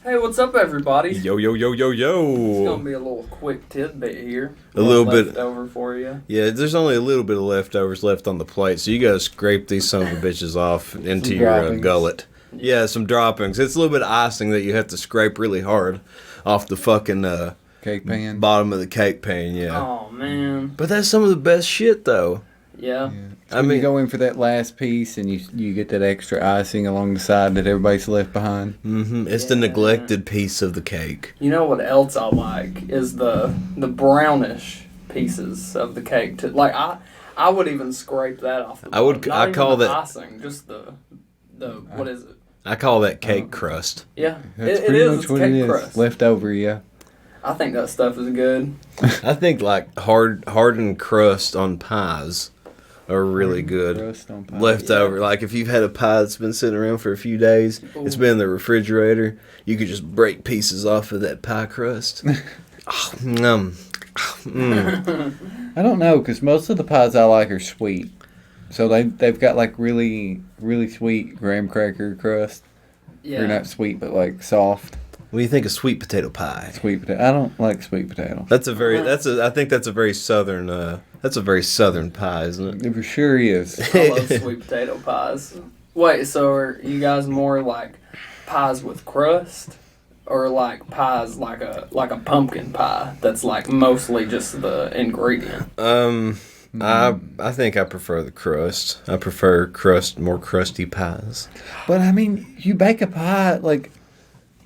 Hey, what's up, everybody? Yo, yo, yo, yo, yo. It's gonna be a little quick tidbit here. A little bit left over for you. Yeah, there's only a little bit of leftovers left on the plate, so you gotta scrape these son of a bitches off into your gullet. Yeah, some droppings. It's a little bit of icing that you have to scrape really hard off the fucking cake pan. Bottom of the cake pan. Yeah. Oh man. But that's some of the best shit, though. Yeah. So you go in for that last piece, and you get that extra icing along the side that everybody's left behind. Mm-hmm. It's the neglected piece of the cake. You know what else I like is the brownish pieces of the cake. Like I would even scrape that off. The bottom. I call that icing. Just the what is it? I call that cake crust. Yeah, That's it pretty is. much It's what cake it is. crust. Left over, yeah. I think that stuff is good. I think like hardened crust on pies are really good. Crust on pie. Leftover, like if you've had a pie that's been sitting around for a few days, it's been in the refrigerator, you could just break pieces off of that pie crust. I don't know, because most of the pies I like are sweet. So they've got like really, really sweet graham cracker crust. Yeah. They're not sweet, but like soft. What do you think of sweet potato pie? Sweet potato. I don't like sweet potato. I think that's a very southern pie, isn't it? It for sure is. I love sweet potato pies. Wait, so are you guys more like pies with crust, or like pies like a pumpkin pie that's like mostly just the ingredient? I think I prefer the crust. I prefer more crusty pies. But I mean, you bake a pie, like,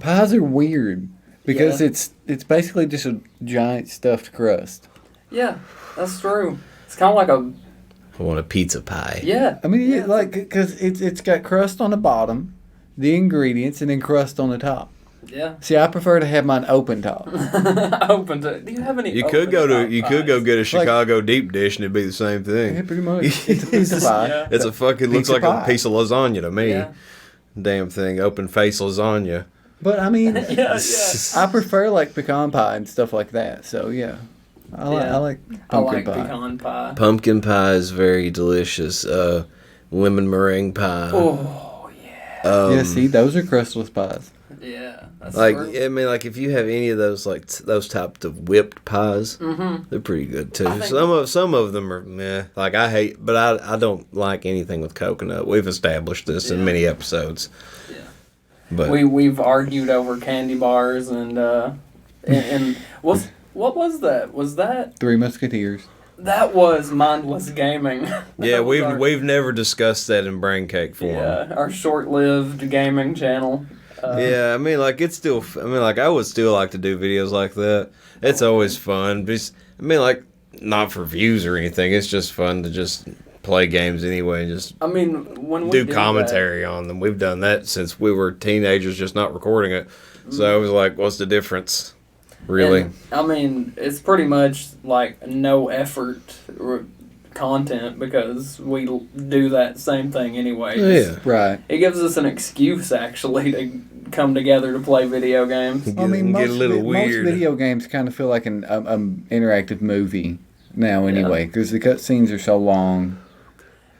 pies are weird because it's basically just a giant stuffed crust. Yeah, that's true. It's kind of like I want a pizza pie. Yeah. I mean, because it's got crust on the bottom, the ingredients, and then crust on the top. Yeah. See, I prefer to have mine open top. Open to. Do you have any? You could go get a Chicago deep dish and it'd be the same thing. Yeah, pretty much. It's a pizza pie. Yeah. It's a fucking looks like pie. a piece of lasagna to me. Yeah. Damn thing, open face lasagna. But I mean, Yeah. I prefer like pecan pie and stuff like that. So yeah, I like pumpkin pie. Pecan pie. Pumpkin pie is very delicious. Lemon meringue pie. Oh yeah. Yeah, see, those are crustless pies. Yeah. That's Like true. I mean, like if you have any of those those types of whipped pies, they're pretty good too. Some of them are meh. Like I hate, but I don't like anything with coconut. We've established this in many episodes. Yeah. But We've argued over candy bars and what was that? Was that Three Musketeers. that was mindless gaming? yeah, That was we've never discussed that in braincake form. our short-lived gaming channel. Yeah, I mean, like it's still. I mean, like I would still like to do videos like that. It's always fun. But I mean, like not for views or anything. It's just fun to just play games anyway and just I mean, when we do did commentary on them. We've done that since we were teenagers, just not recording it. So it was like, what's the difference, really? And, I mean, it's pretty much like no effort content because we do that same thing anyway. Yeah. Right. It gives us an excuse actually to come together to play video games. I mean, Get a most little weird. video games kind of feel like an interactive movie now anyway, because the cutscenes are so long.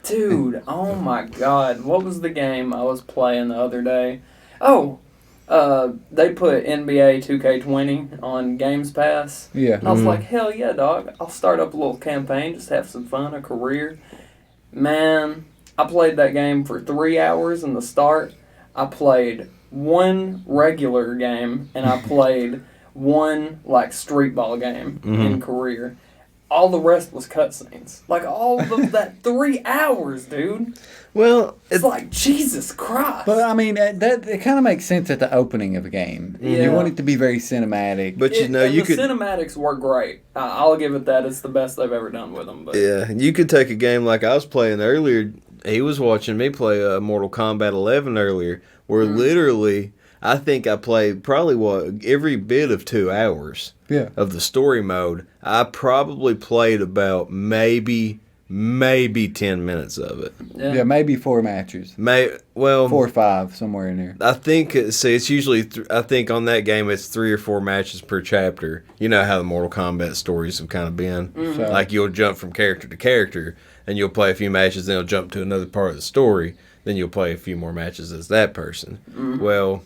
Dude, oh my god. What was the game I was playing the other day? Oh, they put NBA 2K20 on Games Pass. Yeah. And I was like, hell yeah, dog. I'll start up a little campaign, just have some fun, a career. Man, I played that game for 3 hours in the start. I played one regular game, and I played one, like, street ball game in career. All the rest was cutscenes. Like, all of that 3 hours, dude. Well, It's like, Jesus Christ. But I mean, that it kind of makes sense at the opening of a game. Yeah. You want it to be very cinematic. but you know, and you the could. cinematics were great. I'll give it that. It's the best they've ever done with them. But Yeah, you could take a game like I was playing earlier. He was watching me play Mortal Kombat 11 earlier, where literally I think I played probably every bit of 2 hours of the story mode. I probably played about maybe 10 minutes of it. Yeah, maybe 4 matches. 4 or 5, somewhere in there. I think, it's usually, I think on that game it's 3 or 4 matches per chapter. You know how the Mortal Kombat stories have kind of been. So- Like you'll jump from character to character, and you'll play a few matches, then you'll jump to another part of the story, then you'll play a few more matches as that person. Well,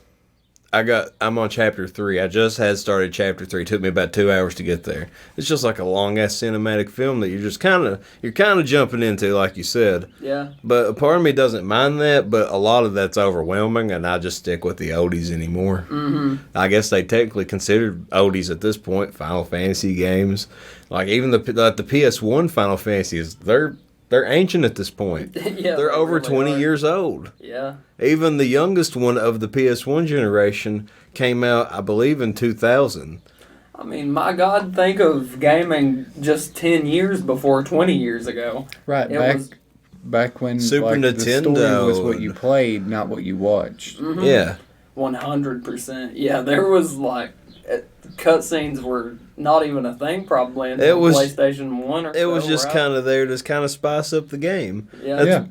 I'm on chapter 3. I just had started chapter 3. It took me about 2 hours to get there. It's just like a long ass cinematic film that you're kind of jumping into, like you said. Yeah. But a part of me doesn't mind that, but a lot of that's overwhelming, and I just stick with the oldies anymore. Mm-hmm. I guess they technically considered oldies at this point, Final Fantasy games. Like even the PS1 Final Fantasies, they're ancient at this point. Yeah, they're over really 20 are. years old. Yeah. Even the youngest one of the PS1 generation came out, I believe, in 2000. I mean, my God, think of gaming just 10 years before 20 years ago. Right, back when Super like, Nintendo the story was what you played, not what you watched. Mm-hmm. Yeah. 100%. Yeah, there was like cutscenes were not even a thing probably until It was PlayStation 1 or It was so, just right? kind of there to kind of spice up the game. Yeah. Yeah.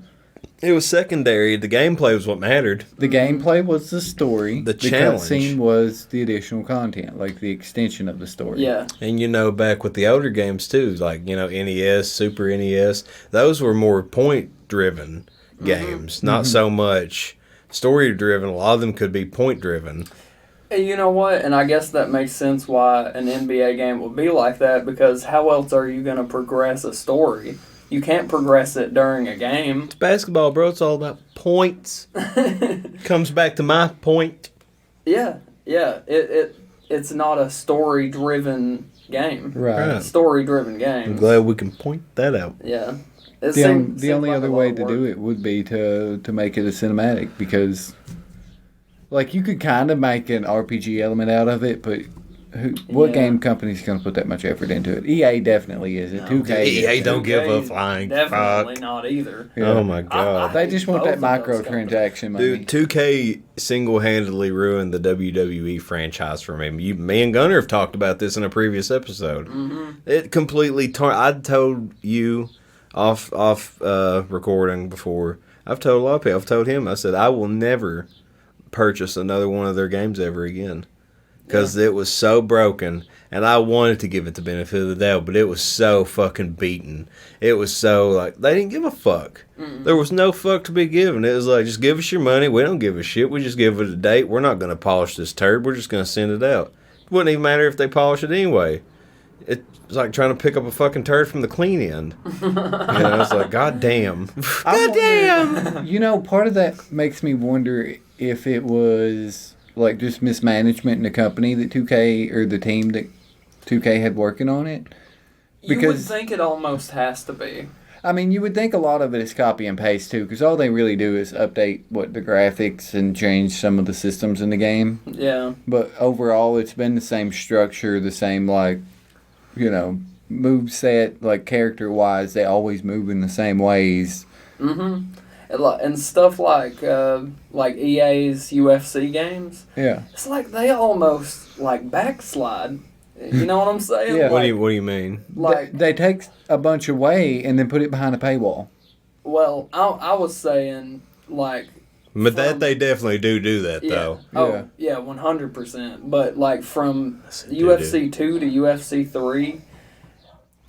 It was secondary. The gameplay was what mattered. The gameplay was the story. The challenge. cutscene was the additional content, like the extension of the story. Yeah. And back with the older games too, like NES, Super NES, those were more point-driven games, not so much story-driven. A lot of them could be point-driven. And you know what? And I guess that makes sense why an NBA game would be like that, because how else are you going to progress a story? You can't progress it during a game. It's basketball, bro. It's all about points. Comes back to my point. Yeah. It's not a story-driven game. Right. Story-driven game. I'm glad we can point that out. Yeah. The only other way to do it would be to make it a cinematic, because like you could kind of make an RPG element out of it, but what game company's going to put that much effort into it? EA definitely isn't. No. 2K EA isn't. don't give a flying Definitely fuck. not either. Yeah. Oh my god. They just want that Both of those microtransaction money. Dude, 2K single-handedly ruined the WWE franchise for me. Me and Gunner have talked about this in a previous episode. Mm-hmm. It completely I told you off recording before. I've told a lot of people. I've told him. I said I will never purchase another one of their games ever again, because it was so broken. And I wanted to give it the benefit of the doubt, but it was so fucking beaten. It was so, like, they didn't give a fuck. There was no fuck to be given. It was like, just give us your money. We don't give a shit. We just give it a date. We're not going to polish this turd. We're just going to send it out. It wouldn't even matter if they polish it anyway. It's like trying to pick up a fucking turd from the clean end. It's like, god damn. God damn! Part of that makes me wonder if it was like just mismanagement in the company that 2K, or the team that 2K had working on it. You would think it almost has to be. I mean, you would think a lot of it is copy and paste too, because all they really do is update the graphics and change some of the systems in the game. Yeah. But overall, it's been the same structure, the same move set, like character wise, they always move in the same ways. Mm-hmm. And stuff like EA's UFC games. Yeah. It's like they almost like backslide. You know what I'm saying? Yeah. What do you mean? Like they take a bunch away and then put it behind a paywall. Well, I was saying like. But that they definitely do that though. Oh yeah, 100%. But like from UFC 2 to UFC 3,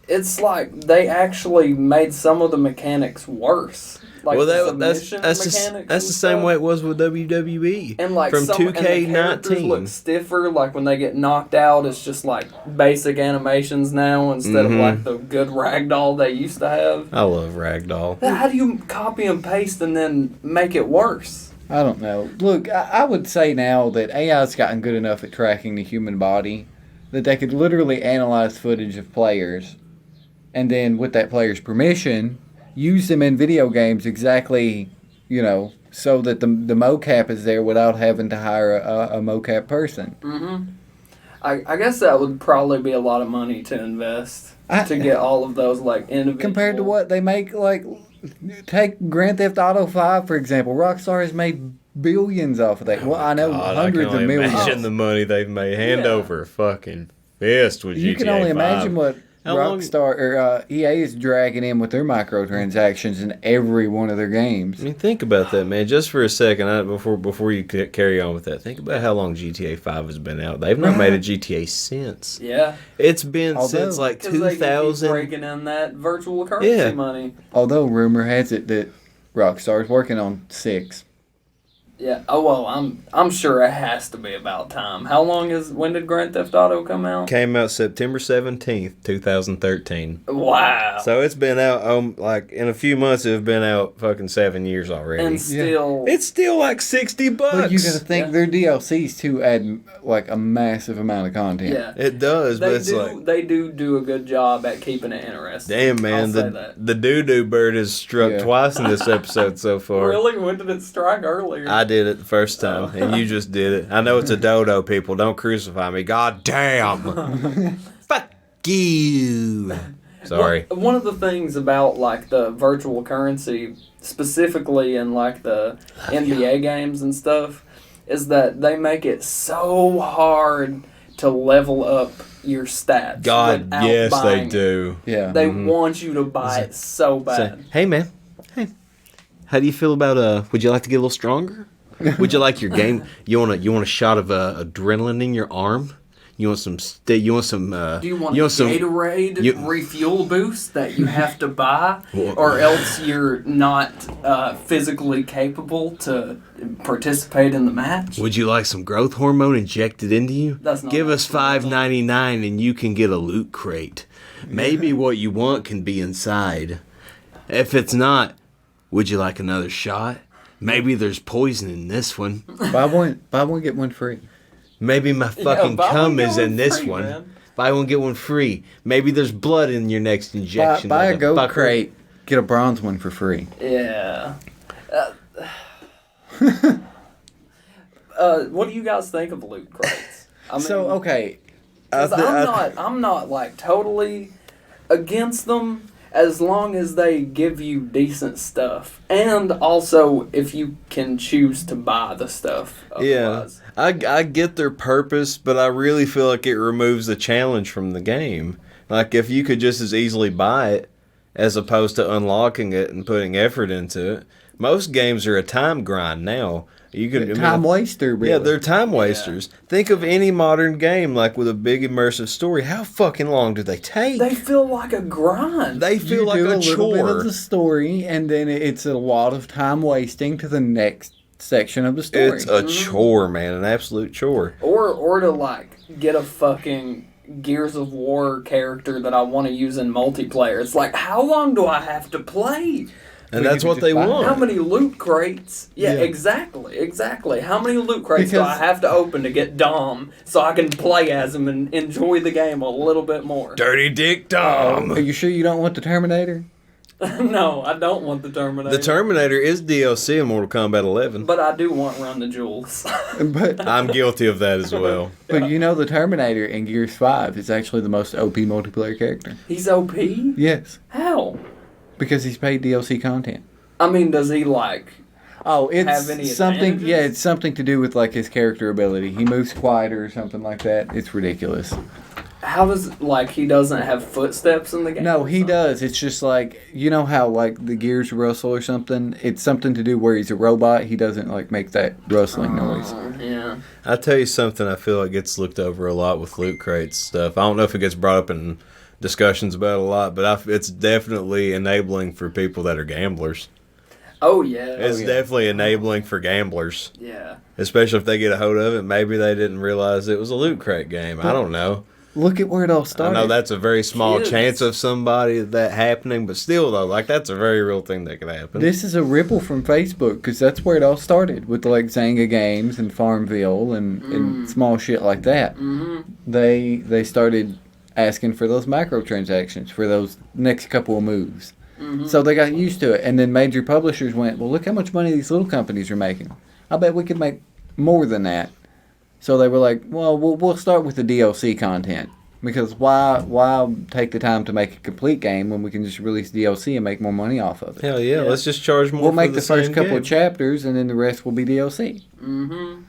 it's like they actually made some of the mechanics worse. Like that's the same way it was with WWE. And like from 2K19 look stiffer. Like when they get knocked out, it's just like basic animations now instead of like the good ragdoll they used to have. I love ragdoll. How do you copy and paste and then make it worse? I don't know. Look, I would say now that AI's gotten good enough at tracking the human body that they could literally analyze footage of players, and then with that player's permission, use them in video games exactly, so that the mocap is there without having to hire a mocap person. Mm-hmm. I guess that would probably be a lot of money to invest to get all of those like individual. Compared to what they make, like, take Grand Theft Auto 5, for example. Rockstar has made billions off of that. Well, I know hundreds of millions. Imagine the money they've made hand over fucking fist with GTA 5. You can only imagine what Rockstar or EA is dragging in with their microtransactions in every one of their games. I mean, think about that, man. Just for a second, before you carry on with that, think about how long GTA 5 has been out. They've not made a GTA since. Yeah, it's been since like 2000. They breaking in that virtual currency money. Although rumor has it that Rockstar is working on 6. Yeah. Oh well, I'm sure it has to be about time. When did Grand Theft Auto come out? Came out September 17th, 2013. Wow. So it's been out, like, in a few months, it's been out fucking 7 years already. And still, It's still like $60. But you gotta think Yeah. their DLCs too add like a massive amount of content. yeah, It does, but it's like, they do a good job at keeping it interesting. damn, man, I'll say that. the doo-doo bird has struck Yeah. twice in this episode so far. Really? When did it strike earlier? I did it the first time, and you just did it. I know it's a dodo, people. Don't crucify me. God damn. Fuck you. Sorry. Well, one of the things about like the virtual currency, specifically in like the NBA games and stuff, is that they make it so hard to level up your stats. God, without yes, they buying it. do. Yeah. They want you to buy it so bad. Say, hey, man. Hey. How do you feel about, would you like to get a little stronger? Would you like your game? You want a shot of adrenaline in your arm? You want some? Do you want some? Do you want a Gatorade refuel boost that you have to buy, or else you're not physically capable to participate in the match? Would you like some growth hormone injected into you? That's not Give us what $5.99 and you can get a loot crate. Maybe what you want can be inside. If it's not, would you like another shot? Maybe there's poison in this one. Buy one get one free. Maybe my fucking buy cum one, get is one in this free, one. man. Buy one, get one free. Maybe there's blood in your next injection. Buy a goat motherfucker. crate, get a bronze one for free. Yeah. What do you guys think of loot crates? I mean, So okay, 'cause I'm not like totally against them as long as they give you decent stuff, and also if you can choose to buy the stuff. Yeah, Otherwise. I get their purpose, but I really feel like it removes the challenge from the game. Like, if you could just as easily buy it as opposed to unlocking it and putting effort into it. Most games are a time grind now. You can time waster. Really. Yeah, they're time wasters. Think of any modern game like with a big immersive story. How fucking long do they take? They feel like a grind. They feel you like do a little bit chore. of the story, and then it's a lot of time wasting to the next section of the story. It's a chore, man, an absolute chore. Or to like get a fucking Gears of War character that I want to use in multiplayer. It's like, how long do I have to play? And Well, that's you what could they just buy it. want. How many loot crates? Yeah, Yeah. exactly. How many loot crates do I Because- have to open to get Dom so I can play as him and enjoy the game a little bit more? Dirty Dick Are Tom. you sure you don't want the Terminator? No, I don't want the Terminator. The Terminator is DLC in Mortal Kombat 11. But I do want Run the Jewels. But I'm guilty of that as well. you know the Terminator in Gears 5 is actually the most OP multiplayer character. He's OP? Yes, How? because he's paid DLC content. I mean, does he like... Oh, it's Have any something. advantages? Yeah, it's something to do with like his character ability. He moves quieter or something like that. It's ridiculous. How does, like, he doesn't have footsteps in the game? No, or he something? does. It's just like, you know how like the gears rustle or something. It's something to do where he's a robot. He doesn't like make that rustling noise. Yeah. I tell you something I feel like gets looked over a lot with loot crates stuff. I don't know if it gets brought up in discussions about it a lot, but it's definitely enabling for people that are gamblers. Oh, yeah. It's definitely enabling for gamblers, Yeah. especially if they get a hold of it. Maybe they didn't realize it was a loot crate game. I don't know. Look at where it all I started. know that's a very small Kids. chance of somebody that happening, but still though, like that's a very real thing that could happen. This is a ripple from Facebook because that's where it all started with like Zanga Games and Farmville and small shit like that. Mm-hmm. They started asking for those microtransactions for those next couple of moves. Mm-hmm. So they got used to it, and then major publishers went, well, look how much money these little companies are making. I bet we could make more than that. So they were like, well, we'll start with the DLC content. Because why take the time to make a complete game when we can just release DLC and make more money off of it? Hell yeah, let's just charge more. We'll for make the first same couple game. of chapters, and then the rest will be DLC. Mm-hmm.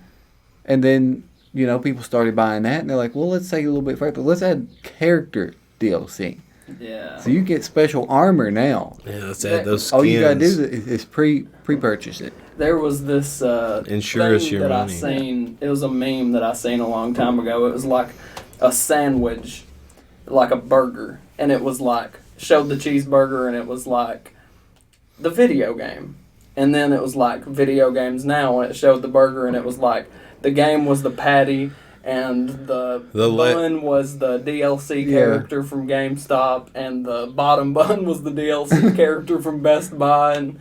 And then, people started buying that, and they're like, well, let's take it a little bit further. Let's add character DLC. Yeah. So you get special armor now. Yeah, let's add those skins. All you gotta do is pre-purchase it. There was this Insure us thing your that money. I seen. It was a meme that I seen a long time ago. It was like a sandwich, like a burger, and it was like showed the cheeseburger, and it was like the video game, and then it was like video games now, and it showed the burger, and it was like the game was the patty, and the bun was the DLC character from GameStop, and the bottom bun was the DLC character from Best Buy, and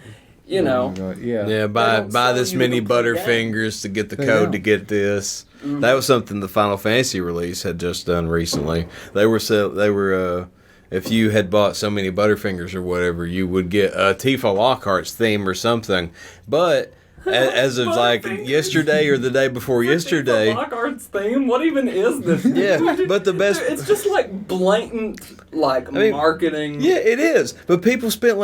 you know. Yeah, buy this many Butterfingers to get the code to get this. Mm-hmm. That was something the Final Fantasy release had just done recently. They were if you had bought so many Butterfingers or whatever, you would get a Tifa Lockhart's theme or something. But as of like yesterday or the day before yesterday, Lockhart's theme. What even is this? Yeah, but the best. It's just like blatant, marketing. Yeah, it is. But people spent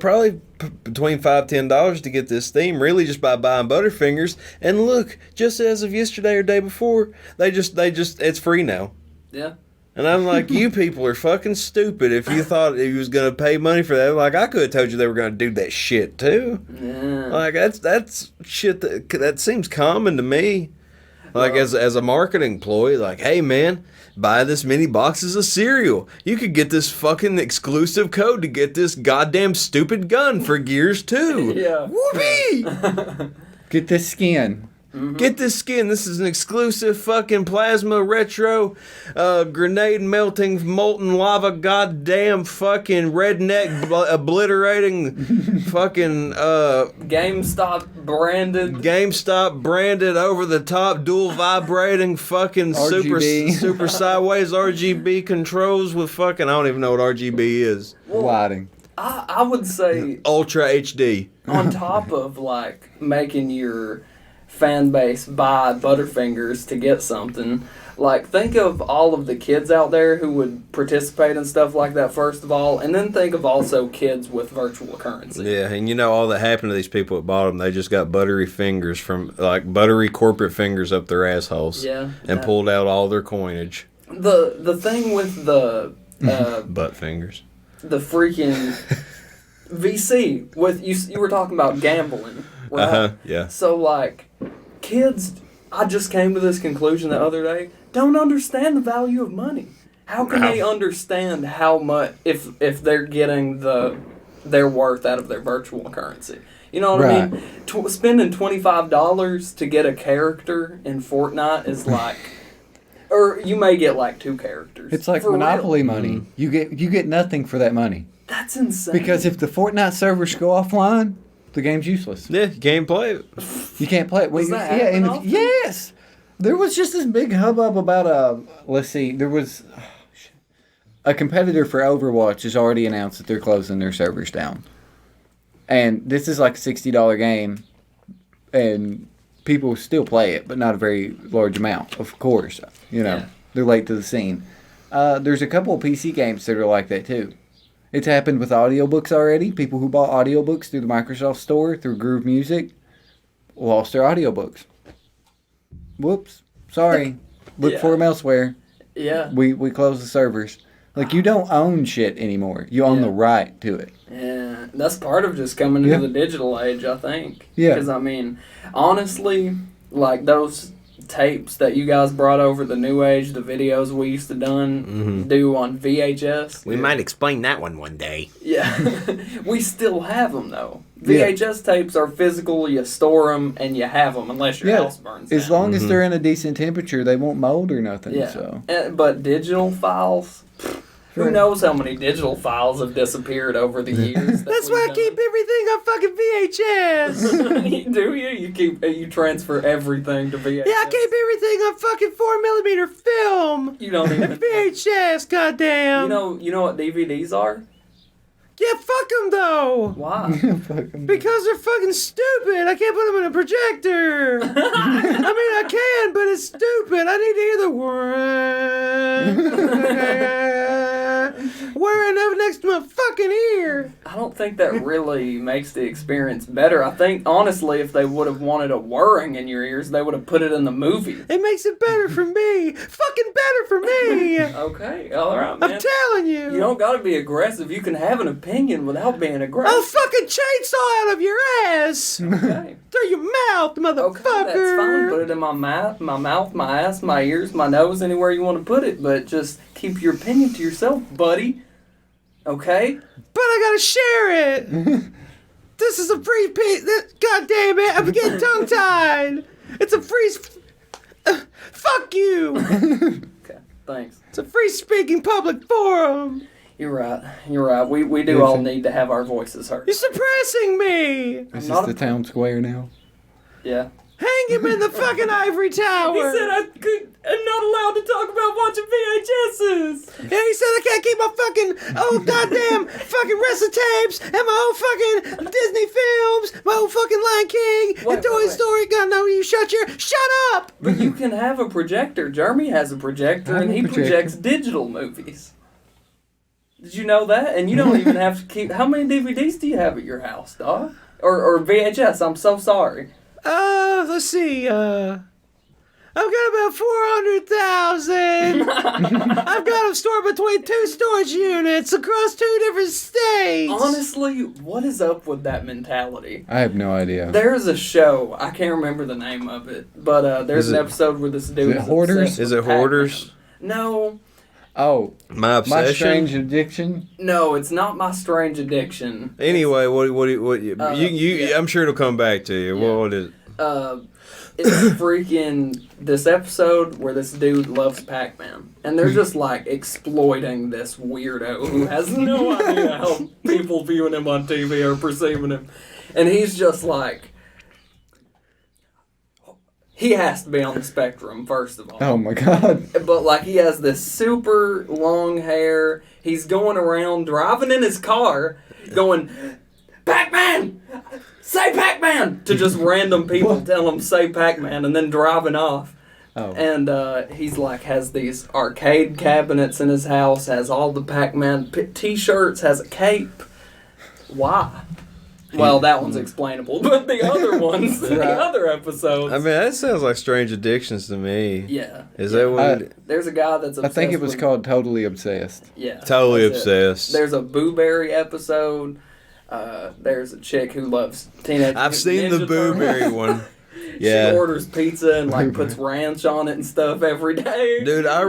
probably between $5-10 to get this theme, really just by buying Butterfingers. And look, just as of yesterday or day before, they just it's free now. Yeah. And I'm like, you people are fucking stupid if you thought he was going to pay money for that. Like, I could have told you they were going to do that shit, too. Yeah. Like, that's shit that seems common to me. Like, as a marketing ploy, like, hey, man, buy this many boxes of cereal. You could get this fucking exclusive code to get this goddamn stupid gun for Gears 2. Yeah. Whoopee! Get this skin. Mm-hmm. Get this skin. This is an exclusive fucking plasma retro grenade melting molten lava goddamn fucking redneck obliterating fucking GameStop branded over the top dual vibrating fucking super sideways RGB controls with fucking I don't even know what RGB is. Lighting. I would say Ultra HD. On top of making your fan base buy Butterfingers to get something. Think of all of the kids out there who would participate in stuff like that, first of all, and then think of also kids with virtual currency. Yeah, and all that happened to these people at bottom, they just got buttery fingers from, buttery corporate fingers up their assholes. Yeah. And pulled out all their coinage. The thing with the... butt fingers. The freaking VC, with you were talking about gambling, right? Yeah. So, kids, I just came to this conclusion the other day, don't understand the value of money. How can they understand how much, if they're getting their worth out of their virtual currency? You know what I mean? Spending $25 to get a character in Fortnite is or you may get 2 characters. It's like Monopoly money. You get nothing for that money. That's insane. Because if the Fortnite servers go offline, the game's useless. Yeah, you can't play it. You can't play it. Yes! There was just this big hubbub about there was a competitor for Overwatch has already announced that they're closing their servers down. And this is a $60 game, and people still play it, but not a very large amount, of course. They're late to the scene. There's a couple of PC games that are like that, too. It's happened with audiobooks already. People who bought audiobooks through the Microsoft Store, through Groove Music, lost their audiobooks. Whoops. Sorry. Look for them elsewhere. Yeah. We closed the servers. You don't own shit anymore. You own the right to it. Yeah. That's part of just coming into the digital age, I think. Yeah. Because, honestly, those tapes that you guys brought over the new age, the videos we used to do on VHS. We might explain that one day. Yeah. We still have them, though. VHS tapes are physical. You store them and you have them unless your house burns down. As long as they're in a decent temperature, they won't mold or nothing. Yeah. So. But digital files... Who knows how many digital files have disappeared over the years? That's why I keep everything on fucking VHS. Do you? You transfer everything to VHS? Yeah, I keep everything on fucking 4mm film. You don't even VHS, goddamn. You know what DVDs are? Yeah, fuck them though. Why? Because they're fucking stupid. I can't put them in a projector. I can, but it's stupid. I need to hear the whirring up next to my fucking ear. I don't think that really makes the experience better. I think, honestly, if they would have wanted a whirring in your ears, they would have put it in the movie. It makes it better for me. Fucking better for me. Okay, all right, man. I'm telling you. You don't got to be aggressive. You can have an opinion without being aggressive. I'll fucking chainsaw out of your ass. Okay. Through your mouth, motherfucker. Okay, that's fine. Put it in my mouth, my ass, my ears, my nose, anywhere you want to put it. But just keep your opinion to yourself, buddy. Okay? But I gotta share it. This is a free piece. God damn it! I'm getting tongue tied. It's a free. Fuck you. Okay, thanks. It's a free speaking public forum. You're right. You're right. We do all need to have our voices heard. You're suppressing me. Is this the town square now? Yeah. Hang him in the fucking ivory tower. He said I'm not allowed to talk about watching VHSs. Yeah, he said I can't keep my fucking old goddamn fucking wrestling tapes and my old fucking Disney films, my old fucking Lion King and Toy Story. God, no, you shut up. But you can have a projector. Jeremy has a projector, and he projects digital movies. Did you know that? And you don't even have to keep... How many DVDs do you have at your house, dog? Or VHS, I'm so sorry. Let's see, I've got about 400,000. I've got them stored between 2 storage units across 2 different states. Honestly, what is up with that mentality? I have no idea. There's a show, I can't remember the name of it, but there's an episode where this dude is it Hoarders? Is it Hoarders? No. Oh, My Obsession? My Strange Addiction? No, it's not My Strange Addiction. Anyway, what yeah. I'm sure it'll come back to you. Yeah. What is it? It's freaking this episode where this dude loves Pac-Man. And they're just like exploiting this weirdo who has no idea how people viewing him on TV are perceiving him. And he's just like, he has to be on the spectrum, first of all. Oh my god. But like he has this super long hair. He's going around driving in his car going, Pac-Man! Say Pac-Man! To just random people tell him say Pac-Man and then driving off. Oh. And he's like has these arcade cabinets in his house, has all the Pac-Man t-shirts, has a cape. Why? Well, that one's explainable, but the other ones, the other episodes. I mean, that sounds like Strange Addictions to me. Yeah. Is that what? There's a guy that's obsessed I think it was with, called Totally Obsessed. Yeah. Totally that's Obsessed. it. There's a Boo Berry episode. There's a chick who loves Teenage I've seen the Boo Berry one. Yeah. She orders pizza and like puts ranch on it and stuff every day. Dude, I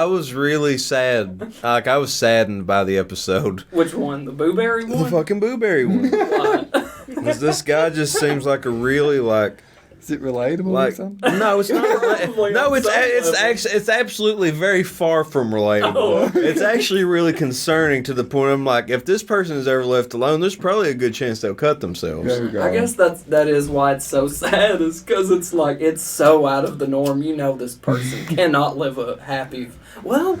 was really sad. Like, I was saddened by the episode. Which one? The Boo Berry one? The fucking Boo Berry one. Why? Because this guy just seems like a really like. Is it relatable or something? No, it's not. No, it's absolutely very far from relatable. Oh. It's actually really concerning to the point I'm like, if this person is ever left alone, there's probably a good chance they'll cut themselves. I guess that is why it's so sad, is because it's like it's so out of the norm. You know, this person cannot live a happy. Well.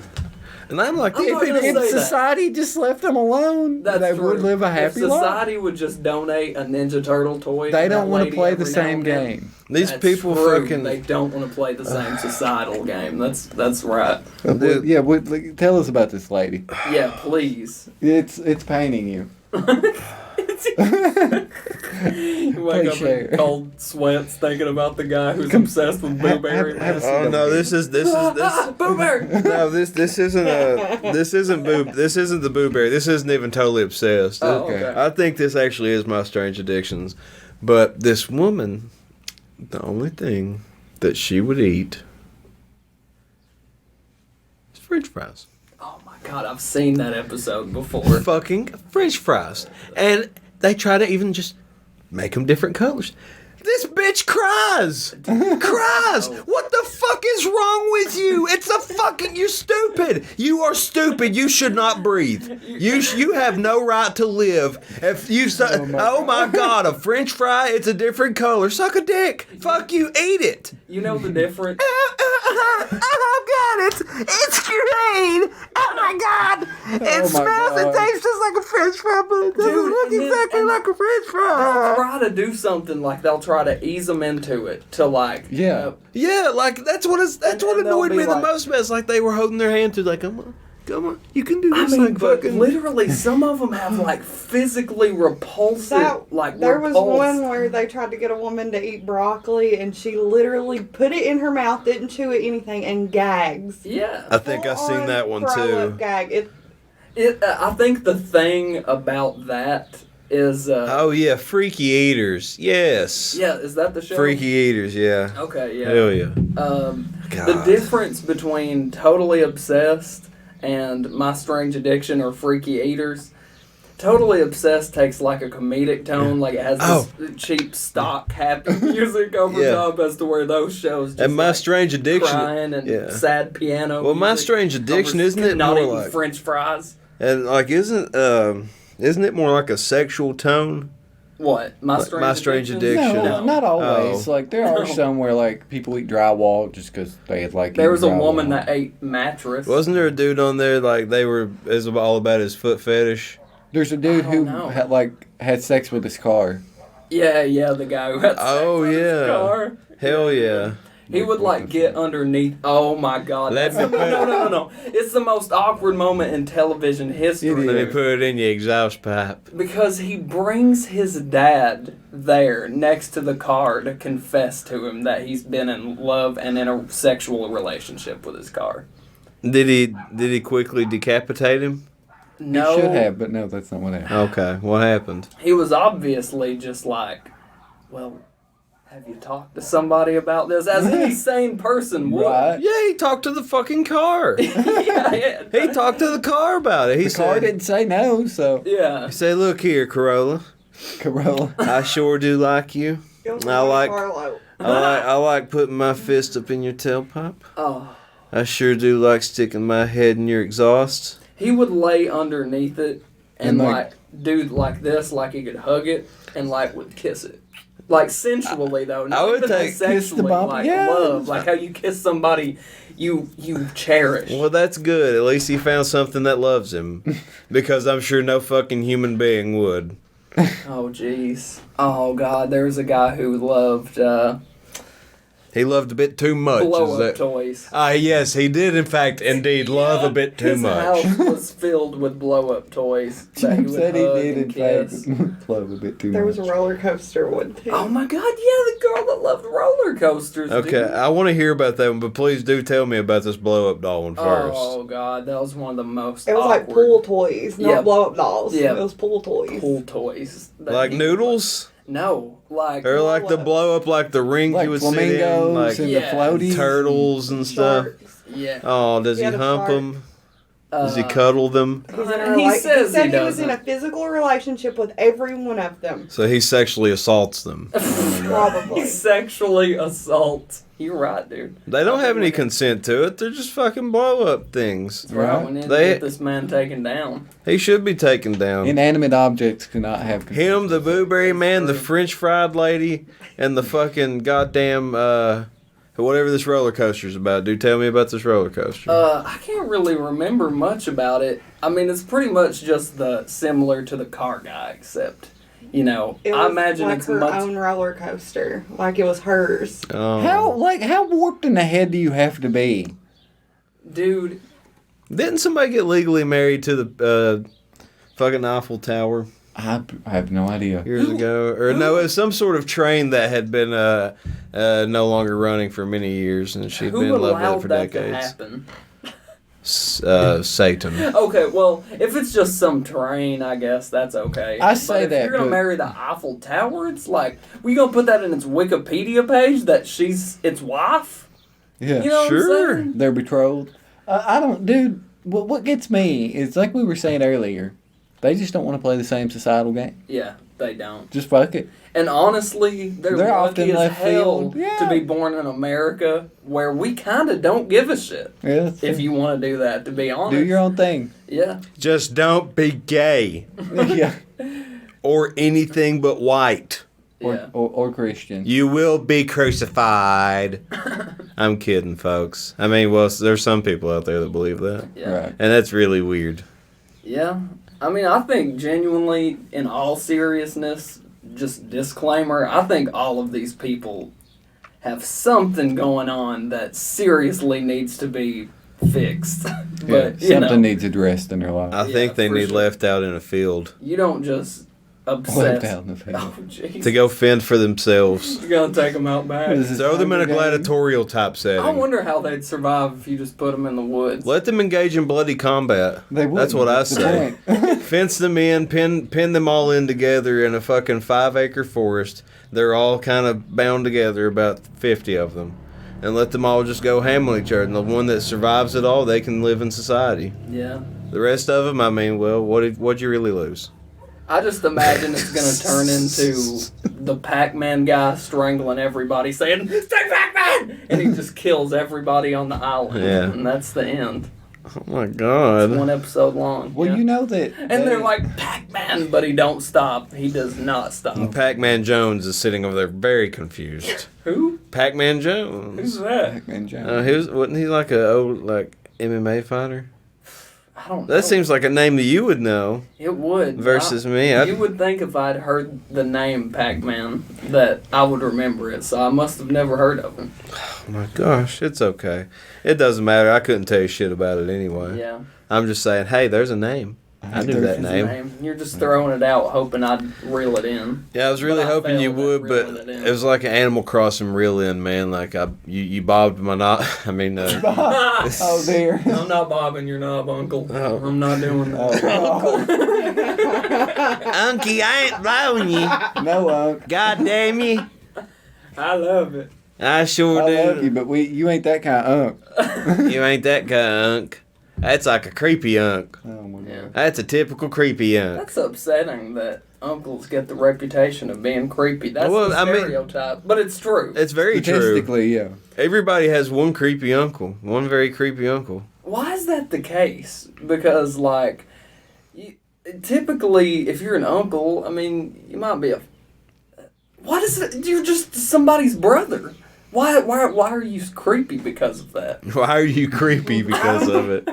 And I'm like, if society just left them alone, they would live a happy life. If society would just donate a Ninja Turtle toy, they don't want to play the same game. These people fucking. They don't want to play the same societal game. That's right. Yeah, tell us about this lady. Yeah, please. It's painting you. You wake up in cold sweats thinking about the guy who's obsessed with Boo Berry. Oh no, this Boo Berry. No, this isn't the Boo Berry. This isn't even Totally Obsessed. Oh, okay. I think this actually is My Strange Addictions. But this woman, the only thing that she would eat is French fries. Oh my god, I've seen that episode before. Fucking French fries. And they try to even just make them different colors. This bitch cries. Cries. What the fuck is wrong with you? It's a fucking... You're stupid. You are stupid. You should not breathe. You have no right to live. If you... Oh my god, a French fry, it's a different color. Suck a dick. Fuck you. Eat it. You know the difference? Oh god, it's green. Oh my god. It smells and tastes just like a French fry, but it doesn't look exactly like a French fry. They'll try to do something like they'll try to ease them into it to like yeah, like that's what annoyed me the most. It's like they were holding their hand to like come on, you can do this. But fucking literally, some of them have like physically repulsive. There was one where they tried to get a woman to eat broccoli, and she literally put it in her mouth, didn't chew it anything, and gags. Yeah, I think I've seen that one too. Gag. I think the thing about that is oh yeah, Freaky Eaters. Yes. Yeah, is that the show? Freaky Eaters, yeah. Okay, yeah. Hell yeah. The difference between Totally Obsessed and My Strange Addiction or Freaky Eaters, Totally Obsessed takes like a comedic tone, like it has this cheap stock happy music over top as to where those shows just And My like Strange Addiction, crying and sad piano. Well, My music Strange Addiction, over isn't it not more eating like French fries? and like isn't it more like a sexual tone? What? My Strange Addiction? No, not always. Oh. Like there are No. some where like people eat drywall just because they had like. There was a eaten woman drywall. that ate mattress. Wasn't there a dude on there like it was all about his foot fetish? There's a dude I who don't know. had sex with his car. Yeah, the guy who had sex with his car. Hell yeah. He would like get underneath. Oh my God! Let That's me put- no! It's the most awkward moment in television history. It is. Let me put it in your exhaust pipe. Because he brings his dad there next to the car to confess to him that he's been in love and in a sexual relationship with his car. Did he quickly decapitate him? No, He should have, but no, that's not what happened. Okay, what happened? he was obviously just like, well, have you talked to somebody about this? As any sane person would. Right. Yeah, he talked to the fucking car. yeah. He talked to the car about it. He The car said, didn't say no, so Yeah. he said, look here, Corolla. Corolla. I sure do like you. It was I like- Carlo. I like putting my fist up in your tailpipe. Oh. I sure do like sticking my head in your exhaust. He would lay underneath it and And, like- do like this, like he could hug it and like would kiss it. Like sensually though, not would even take- kiss the sexually, bump, like yeah. love, like how you kiss somebody you cherish. Well, that's good. At least he found something that loves him. Because I'm sure no fucking human being would. Oh jeez. Oh God, there was a guy who loved He loved a bit too much. blow is up that- toys. Yes, he did, in fact, indeed, love a bit too His much. house was filled with blow up toys that he Jim would said he hug did, in and kiss. fact, love a bit too There much. was a roller coaster one too. Oh my God, yeah, the girl that loved roller coasters. Okay, dude. I want to hear about that one, but please do tell me about this blow up doll one first. Oh God, that was one of the most. It was like awkward pool toys, not Yeah. blow up dolls. Yeah. It was pool toys. pool toys. that Like he- noodles? No, like Or like the blow up, like the ring Like you would sit in? flamingos Like and Yeah. the floaties. turtles and stuff? Sharks. yeah. Oh, does he Yeah, the hump shark. them? Does he Uh, cuddle them? He's in a He rela- says he said he he was in a doesn't. physical relationship with every one of them. So he sexually assaults them. Probably. He sexually assaults. You're right, dude. They don't have any That's consent to it. They're just fucking blow up things. right. We need to They- get this man taken down. He should be taken down. Inanimate objects cannot have consent. Him, the blueberry man, the French fried lady, and the fucking goddamn whatever this roller coaster's about. Dude, tell me about this roller coaster. I can't really remember much about it. I mean, it's pretty much just similar to the car guy, except, It I was imagine like it's her much. own roller coaster, like it was hers. Oh. How warped in the head do you have to be? Dude, Didn't somebody get legally married to the fucking Eiffel Tower I have no idea. years ago? Or no, it was some sort of train that had been no longer running for many years, and she'd who been in love with allowed it for that decades. to happen? Satan. Okay, well, if it's just some train, I guess that's okay. I But say if that, you're gonna but- marry the Eiffel Tower, it's like we gonna put that in its Wikipedia page that she's its wife. Yeah. You know what Sure. I'm saying? They're betrothed. I don't, dude. What gets me is like we were saying earlier. They just don't want to play the same societal game. Yeah, they don't. Just fuck it. And honestly, they're They're lucky often as left hell field. Yeah. to be born in America, where we kind of don't give a shit. Yeah. If you want to do that, to be honest. do your own thing. Yeah. Just don't be gay Yeah. or anything but white. Yeah. Or Christian. You will be crucified. I'm kidding, folks. I mean, well, there's some people out there that believe that. Yeah. Right. And that's really weird. Yeah. I mean, I think genuinely, in all seriousness, just disclaimer, I think all of these people have something going on that seriously needs to be fixed. But, Yeah, something needs addressed in their life. I Yeah, think they for need sure. left out in a field you don't just obsess. Left out in the field. Oh, jeez. to go fend for themselves. You're going to take them out back. Is this Throw them in a Hunger Games? gladiatorial type I setting. wonder how they'd survive if you just put them in the woods. Let them engage in bloody combat. They wouldn't. That's what I That's the say. point. Fence them in, pin them all in together in a fucking 5-acre forest. They're all kind of bound together, about 50 of them. And let them all just go ham on each other. And the one that survives it all, they can live in society. Yeah. The rest of them, I mean, well, what'd you really lose? I just imagine it's going to turn into the Pac-Man guy strangling everybody, saying, "Say Pac-Man!" And he just kills everybody on the island. Yeah. And that's the end. Oh my god. It's one episode long. Well, yeah. you know that. And they're like, "Pac-Man," but he don't stop. He does not stop. And Pac-Man Jones is sitting over there very confused. Who? Pac-Man Jones. Who's that? Pac-Man Jones. Wasn't he like a old MMA fighter? I don't know. That seems like a name that you would know It would. versus me. You would think if I'd heard the name Pac-Man that I would remember it, so I must have never heard of him. Oh my gosh, it's okay. It doesn't matter. I couldn't tell you shit about it anyway. Yeah. I'm just saying, hey, there's a name. I knew that His name. You're just throwing it out, hoping I'd reel it in. Yeah, I was really But I hoping you failed at would, but reeling it in. it was like an Animal Crossing reel in, man. Like you bobbed my knot. I mean, Oh dear. I'm not bobbing your knob, Uncle. Oh. I'm not doing that. Unky, I ain't blowing you. No, Unc. God damn you. I love it. I sure I do. love you, but you ain't that kind of Unc. You ain't that kind of unk. That's like a creepy unk. Oh my god. Yeah. That's a typical creepy unk. That's upsetting that uncles get the reputation of being creepy. That's Well, the I mean- stereotype, but it's true. It's very true. Statistically, yeah. Everybody has one creepy uncle. One very creepy uncle. Why is that the case? Because, like, typically, if you're an uncle, I mean, you might be a... What is it? You're just somebody's brother. Why are you creepy because of that? Why are you creepy because of it?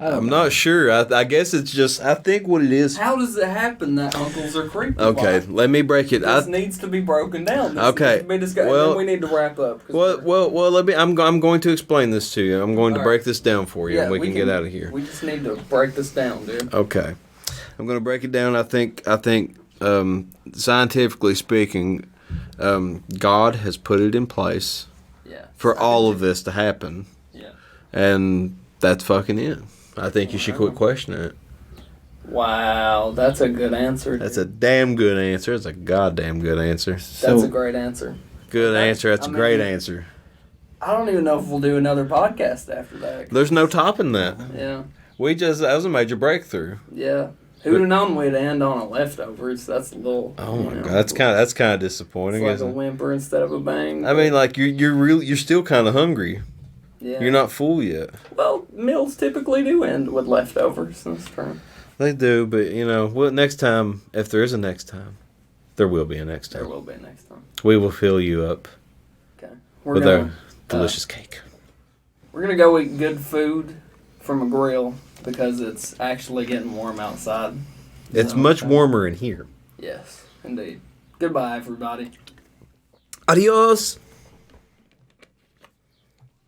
I'm not sure. I guess it's just, I think what it is. How does it happen that uncles are creepy? Okay, Why? let me break it. This needs to be broken down. This Okay, needs to be discussed. well- And then we need to wrap up. 'cause Well, let me. I'm going to explain this to you. I'm going to All break right. this down for you, yeah, and we can get out of here. We just need to break this down, dude. Okay, I'm going to break it down. I think, scientifically speaking, God has put it in place Yeah. for all of this to happen, Yeah. and that's fucking it. I think you should quit questioning it. Wow, that's a good answer. That's a damn good answer. It's a goddamn good answer. That's a great answer. Good answer. That's I a great mean- answer. I don't even know if we'll do another podcast after that. There's no topping that. Yeah. That was a major breakthrough. Yeah. Who'd have known we'd end on a leftovers? That's a little. Oh you my know, god, that's kind of It's disappointing, like a isn't it? whimper instead of a bang. I mean, like you're still kind of hungry. yeah. You're not full yet. Well, meals typically do end with leftovers. That's true. They do, but well, next time, if there is a next time, there will be a next There time. will be next time. We will fill you up Okay. with our delicious cake. We're gonna go eat good food from a grill because it's actually getting warm outside. It's So, much warmer in here. Yes, indeed. Goodbye, everybody. Adios.